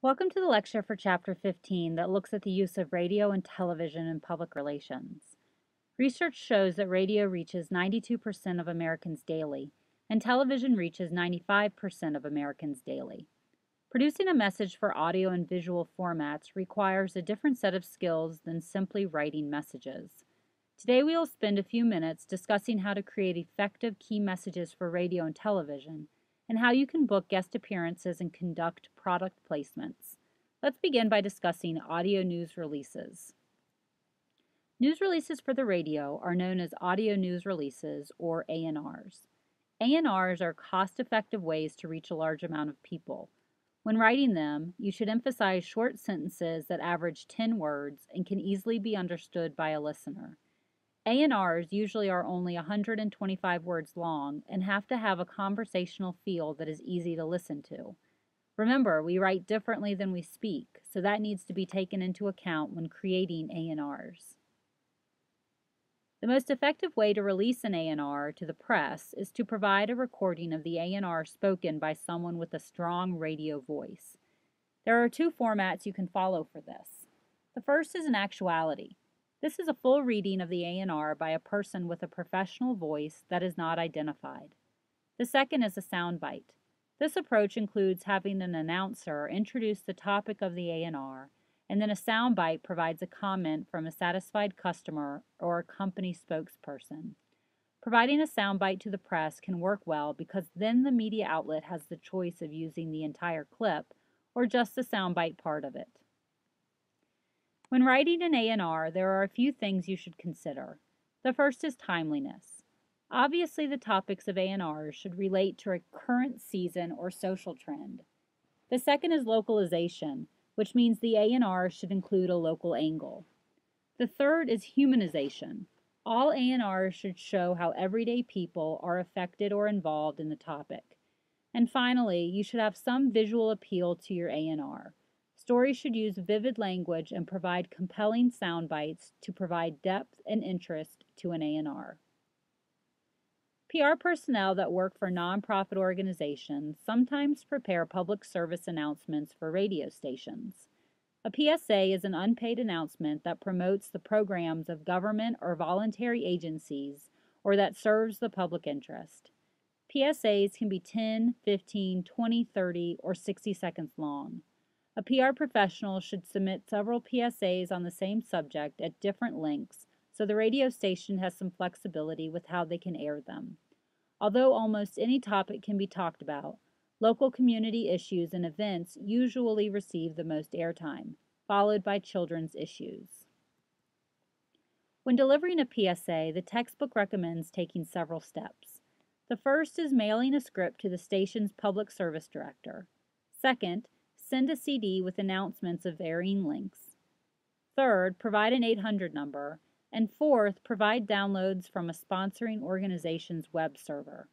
Welcome to the lecture for Chapter 15 that looks at the use of radio and television in public relations. Research shows that radio reaches 92% of Americans daily, and television reaches 95% of Americans daily. Producing a message for audio and visual formats requires a different set of skills than simply writing messages. Today we will spend a few minutes discussing how to create effective key messages for radio and television, and how you can book guest appearances and conduct product placements. Let's begin by discussing audio news releases. News releases for the radio are known as audio news releases, or ANRs. ANRs are cost-effective ways to reach a large amount of people. When writing them, you should emphasize short sentences that average 10 words and can easily be understood by a listener. ANRs usually are only 125 words long and have to have a conversational feel that is easy to listen to. Remember, we write differently than we speak, so that needs to be taken into account when creating ANRs. The most effective way to release an ANR to the press is to provide a recording of the ANR spoken by someone with a strong radio voice. There are two formats you can follow for this. The first is an actuality. This is a full reading of the ANR by a person with a professional voice that is not identified. The second is a soundbite. This approach includes having an announcer introduce the topic of the ANR, and then a soundbite provides a comment from a satisfied customer or a company spokesperson. Providing a soundbite to the press can work well because then the media outlet has the choice of using the entire clip or just the soundbite part of it. When writing an ANR, there are a few things you should consider. The first is timeliness. Obviously, the topics of ANRs should relate to a current season or social trend. The second is localization, which means the ANR should include a local angle. The third is humanization. All ANRs should show how everyday people are affected or involved in the topic. And finally, you should have some visual appeal to your ANR. Stories should use vivid language and provide compelling sound bites to provide depth and interest to an ANR. PR personnel that work for nonprofit organizations sometimes prepare public service announcements for radio stations. A PSA is an unpaid announcement that promotes the programs of government or voluntary agencies or that serves the public interest. PSAs can be 10, 15, 20, 30, or 60 seconds long. A PR professional should submit several PSAs on the same subject at different lengths so the radio station has some flexibility with how they can air them. Although almost any topic can be talked about, local community issues and events usually receive the most airtime, followed by children's issues. When delivering a PSA, the textbook recommends taking several steps. The first is mailing a script to the station's public service director. Second, send a CD with announcements of varying lengths. Third, provide an 800 number. And fourth, provide downloads from a sponsoring organization's web server.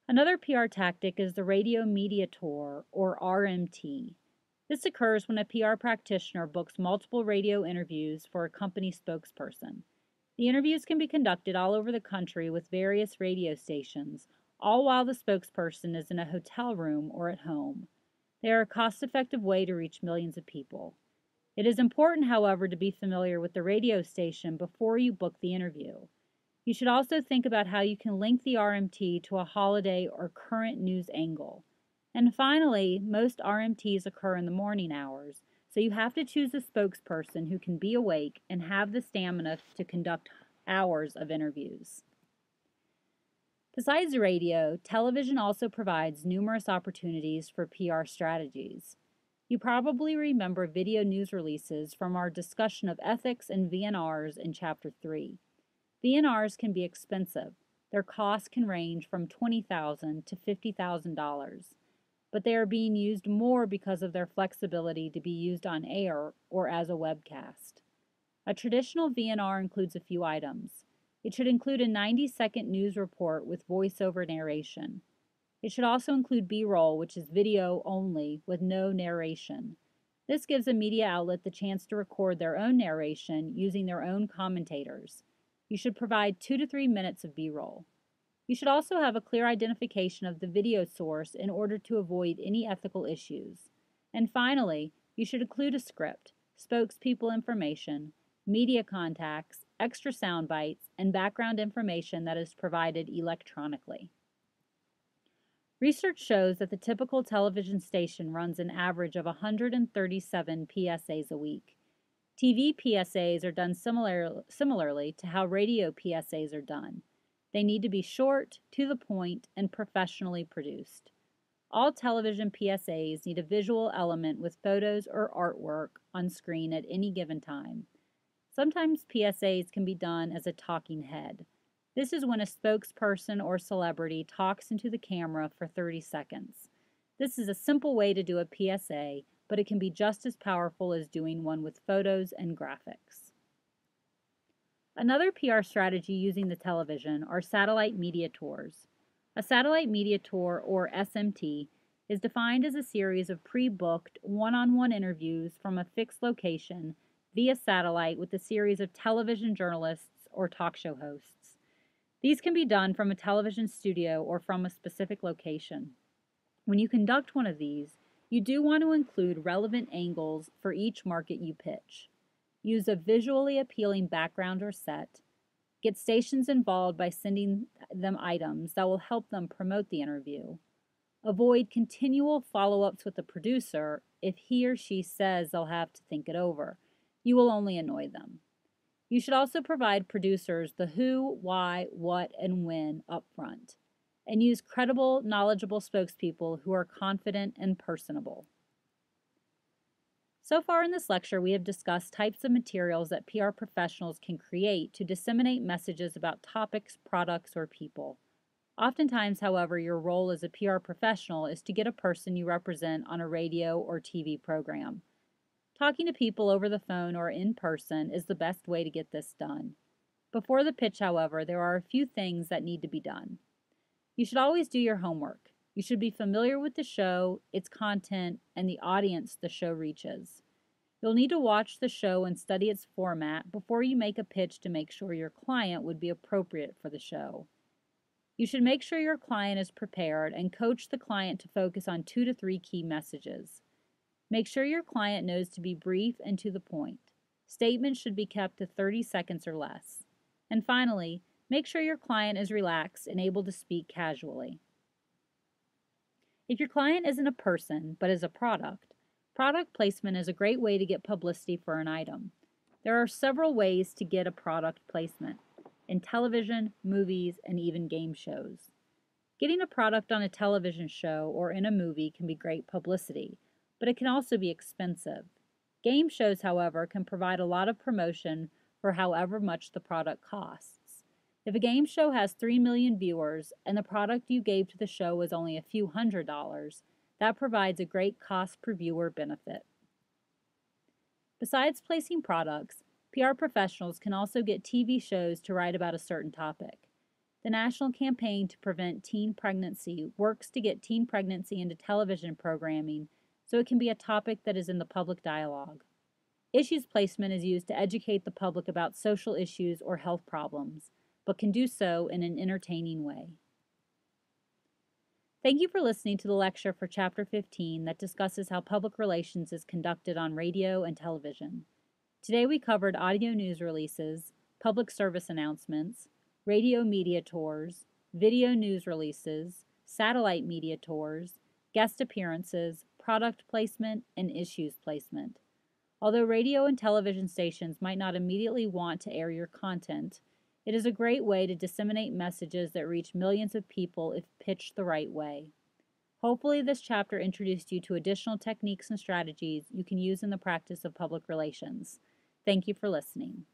Another PR tactic is the radio media tour, or RMT. This occurs when a PR practitioner books multiple radio interviews for a company spokesperson. The interviews can be conducted all over the country with various radio stations, all while the spokesperson is in a hotel room or at home. They are a cost-effective way to reach millions of people. It is important, however, to be familiar with the radio station before you book the interview. You should also think about how you can link the RMT to a holiday or current news angle. And finally, most RMTs occur in the morning hours, so you have to choose a spokesperson who can be awake and have the stamina to conduct hours of interviews. Besides radio, television also provides numerous opportunities for PR strategies. You probably remember video news releases from our discussion of ethics and VNRs in Chapter 3. VNRs can be expensive. Their costs can range from $20,000 to $50,000, but they are being used more because of their flexibility to be used on air or as a webcast. A traditional VNR includes a few items. It should include a 90-second news report with voiceover narration. It should also include B-roll, which is video only with no narration. This gives a media outlet the chance to record their own narration using their own commentators. You should provide 2 to 3 minutes of B-roll. You should also have a clear identification of the video source in order to avoid any ethical issues. And finally, you should include a script, spokespeople information, media contacts, extra sound bites, and background information that is provided electronically. Research shows that the typical television station runs an average of 137 PSAs a week. TV PSAs are done similarly to how radio PSAs are done. They need to be short, to the point, and professionally produced. All television PSAs need a visual element with photos or artwork on screen at any given time. Sometimes PSAs can be done as a talking head. This is when a spokesperson or celebrity talks into the camera for 30 seconds. This is a simple way to do a PSA, but it can be just as powerful as doing one with photos and graphics. Another PR strategy using the television are satellite media tours. A satellite media tour, or SMT, is defined as a series of pre-booked one-on-one interviews from a fixed location via satellite with a series of television journalists or talk show hosts. These can be done from a television studio or from a specific location. When you conduct one of these, you do want to include relevant angles for each market you pitch. Use a visually appealing background or set. Get stations involved by sending them items that will help them promote the interview. Avoid continual follow-ups with the producer if he or she says they'll have to think it over. You will only annoy them. You should also provide producers the who, why, what, and when up front, and use credible, knowledgeable spokespeople who are confident and personable. So far in this lecture, we have discussed types of materials that PR professionals can create to disseminate messages about topics, products, or people. Oftentimes, however, your role as a PR professional is to get a person you represent on a radio or TV program. Talking to people over the phone or in person is the best way to get this done. Before the pitch, however, there are a few things that need to be done. You should always do your homework. You should be familiar with the show, its content, and the audience the show reaches. You'll need to watch the show and study its format before you make a pitch to make sure your client would be appropriate for the show. You should make sure your client is prepared and coach the client to focus on 2 to 3 key messages. Make sure your client knows to be brief and to the point. Statements should be kept to 30 seconds or less. And finally, make sure your client is relaxed and able to speak casually. If your client isn't a person, but is a product placement is a great way to get publicity for an item. There are several ways to get a product placement in television, movies, and even game shows. Getting a product on a television show or in a movie can be great publicity, but it can also be expensive. Game shows, however, can provide a lot of promotion for however much the product costs. If a game show has 3 million viewers and the product you gave to the show is only a few $100s, that provides a great cost per viewer benefit. Besides placing products, PR professionals can also get TV shows to write about a certain topic. The National Campaign to Prevent Teen Pregnancy works to get teen pregnancy into television programming so it can be a topic that is in the public dialogue. Issues placement is used to educate the public about social issues or health problems, but can do so in an entertaining way. Thank you for listening to the lecture for Chapter 15 that discusses how public relations is conducted on radio and television. Today we covered audio news releases, public service announcements, radio media tours, video news releases, satellite media tours, guest appearances, product placement, and issues placement. Although radio and television stations might not immediately want to air your content, it is a great way to disseminate messages that reach millions of people if pitched the right way. Hopefully this chapter introduced you to additional techniques and strategies you can use in the practice of public relations. Thank you for listening.